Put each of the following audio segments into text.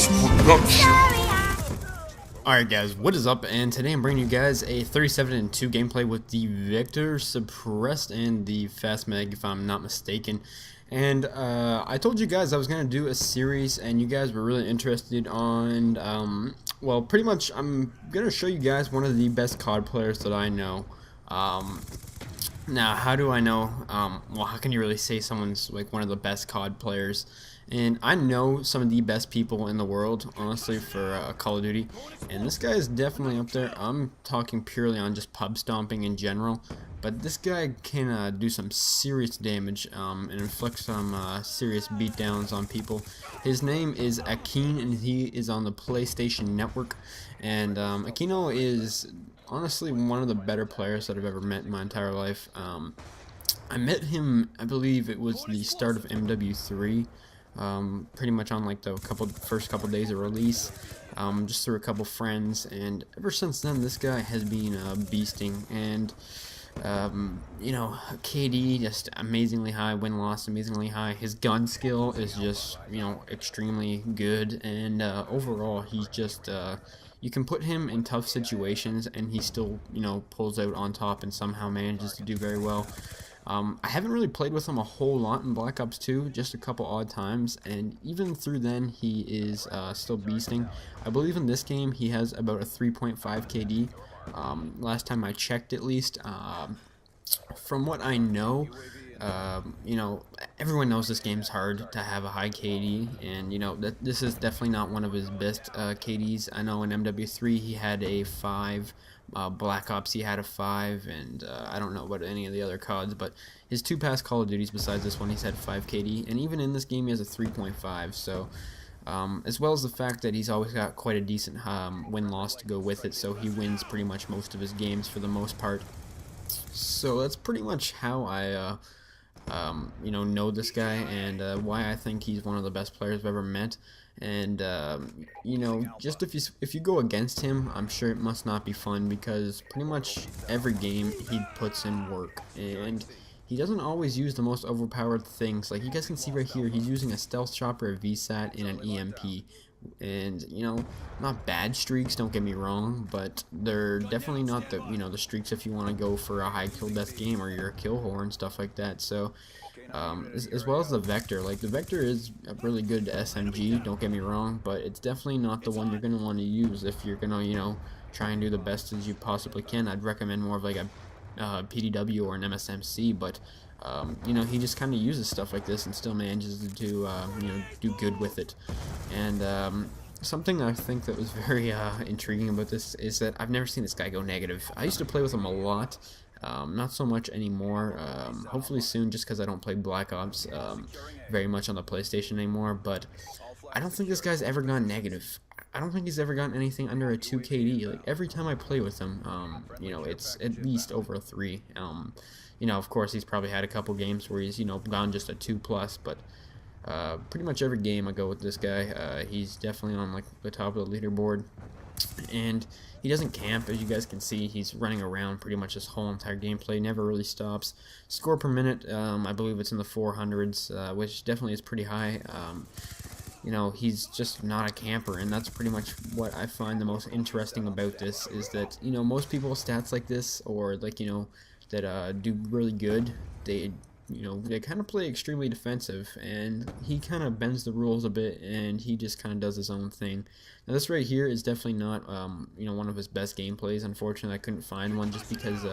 Production. Alright guys, what is up? And today I'm bringing you guys a 37-2 gameplay with the Vector suppressed and the fast mag, if I'm not mistaken. And I told you guys I was going to do a series and you guys were really interested on, well, pretty much I'm going to show you guys one of the best CoD players that I know. Now, how do I know? Well, how can you really say someone's like one of the best CoD players? And I know some of the best people in the world, honestly, for Call of Duty. And this guy is definitely up there. I'm talking purely on just pub stomping in general. But this guy can do some serious damage and inflict some serious beatdowns on people. His name is Akeen, and he is on the PlayStation Network. And Akeen0 is honestly one of the better players that I've ever met in my entire life. I met him, I believe it was the start of MW3. Pretty much on like the first couple days of release, just through a couple friends, and ever since then this guy has been beasting. And you know, KD just amazingly high, win-loss amazingly high. His gun skill is just, you know, extremely good, and overall he's just you can put him in tough situations and he still, you know, pulls out on top and somehow manages to do very well. I haven't really played with him a whole lot in Black Ops 2, just a couple odd times, and even through then he is still beasting. I believe in this game he has about a 3.5 KD, last time I checked at least. From what I know, you know, everyone knows this game's hard to have a high KD, and you know that this is definitely not one of his best KDs. I know in MW3 he had a 5. Black Ops he had a 5, and I don't know about any of the other CODs, but his two past Call of Duties besides this one he's had 5 KD, and even in this game he has a 3.5, so as well as the fact that he's always got quite a decent win-loss to go with it, so he wins pretty much most of his games for the most part. So that's pretty much how I you know this guy, and why I think he's one of the best players I've ever met. And you know, just if you go against him, I'm sure it must not be fun, because pretty much every game he puts in work, and he doesn't always use the most overpowered things. Like you guys can see right here, he's using a stealth chopper, a VSAT, and an EMP. And you know, not bad streaks, don't get me wrong, but they're definitely not the, you know, the streaks if you want to go for a high kill death game or you're a kill whore and stuff like that. So as well as the Vector, like the Vector is a really good SMG, don't get me wrong, but it's definitely not the one you're going to want to use if you're going to, you know, try and do the best as you possibly can. I'd recommend more of like a PDW or an MSMC, but you know, he just kind of uses stuff like this and still manages to do, you know, do good with it. And something I think that was very intriguing about this is that I've never seen this guy go negative. I used to play with him a lot, not so much anymore, hopefully soon, just because I don't play Black Ops very much on the PlayStation anymore, but I don't think this guy's ever gone negative. I don't think he's ever gotten anything under a 2 KD. Like every time I play with him, you know, it's at least over a 3. You know, of course, he's probably had a couple games where he's, you know, gone just a 2+, but pretty much every game I go with this guy, he's definitely on like the top of the leaderboard. And he doesn't camp, as you guys can see. He's running around pretty much this whole entire gameplay, never really stops. Score per minute, I believe it's in the 400s, which definitely is pretty high. You know, he's just not a camper, and that's pretty much what I find the most interesting about this, is that, you know, most people with stats like this, or like, you know, that do really good, they, you know, they kind of play extremely defensive, and he kind of bends the rules a bit, and he just kind of does his own thing. Now this right here is definitely not, you know, one of his best gameplays. Unfortunately, I couldn't find one just because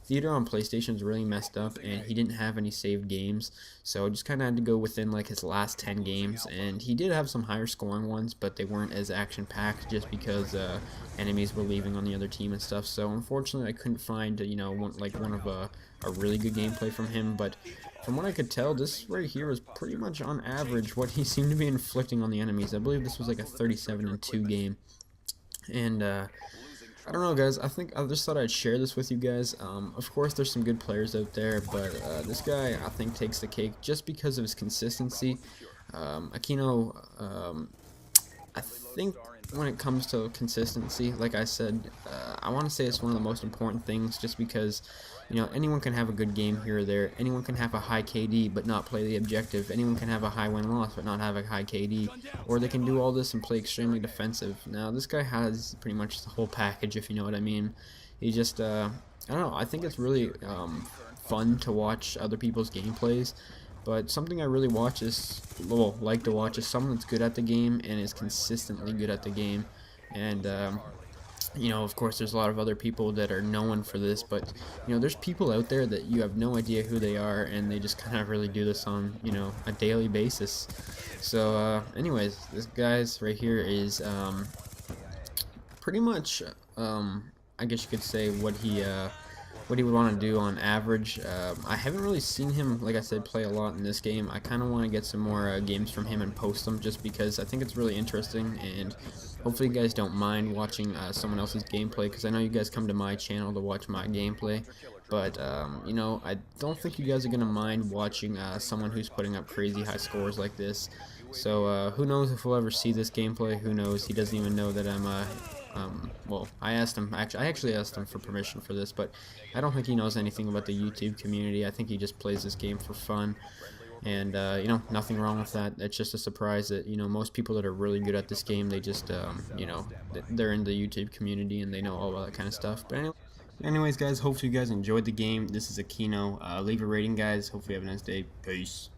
Theater on PlayStation is really messed up, and he didn't have any saved games, so I just kind of had to go within like his last 10 games, and he did have some higher scoring ones, but they weren't as action-packed just because enemies were leaving on the other team and stuff. So unfortunately, I couldn't find, you know, one of a really good gameplay from him, but from what I could tell, this right here was pretty much on average what he seemed to be inflicting on the enemies. I believe this was like a 37-2 game. And I don't know, guys, I just thought I'd share this with you guys. Of course, there's some good players out there, but this guy, I think, takes the cake just because of his consistency. Akeen0, I think when it comes to consistency, like I said, I want to say it's one of the most important things, just because, you know, anyone can have a good game here or there. Anyone can have a high KD but not play the objective. Anyone can have a high win-loss but not have a high KD. Or they can do all this and play extremely defensive. Now, this guy has pretty much the whole package, if you know what I mean. He just, I don't know, I think it's really fun to watch other people's gameplays. But something I really watch is, well, like to watch, is someone that's good at the game and is consistently good at the game. And you know, of course, there's a lot of other people that are known for this, but you know, there's people out there that you have no idea who they are, and they just kind of really do this on, you know, a daily basis. So, anyways, this guy's right here is pretty much, I guess you could say what he would want to do on average. I haven't really seen him, like I said, play a lot in this game. I kind of want to get some more games from him and post them, just because I think it's really interesting, and hopefully you guys don't mind watching someone else's gameplay, because I know you guys come to my channel to watch my gameplay. But, you know, I don't think you guys are going to mind watching someone who's putting up crazy high scores like this. So, who knows if we'll ever see this gameplay, who knows, he doesn't even know that I'm, well, I actually asked him for permission for this, but I don't think he knows anything about the YouTube community. I think he just plays this game for fun, and, you know, nothing wrong with that. It's just a surprise that, you know, most people that are really good at this game, they just, you know, they're in the YouTube community and they know all that kind of stuff. But anyways, guys, hopefully you guys enjoyed the game. This is Akeen0. Leave a rating, guys. Hopefully you have a nice day. Peace.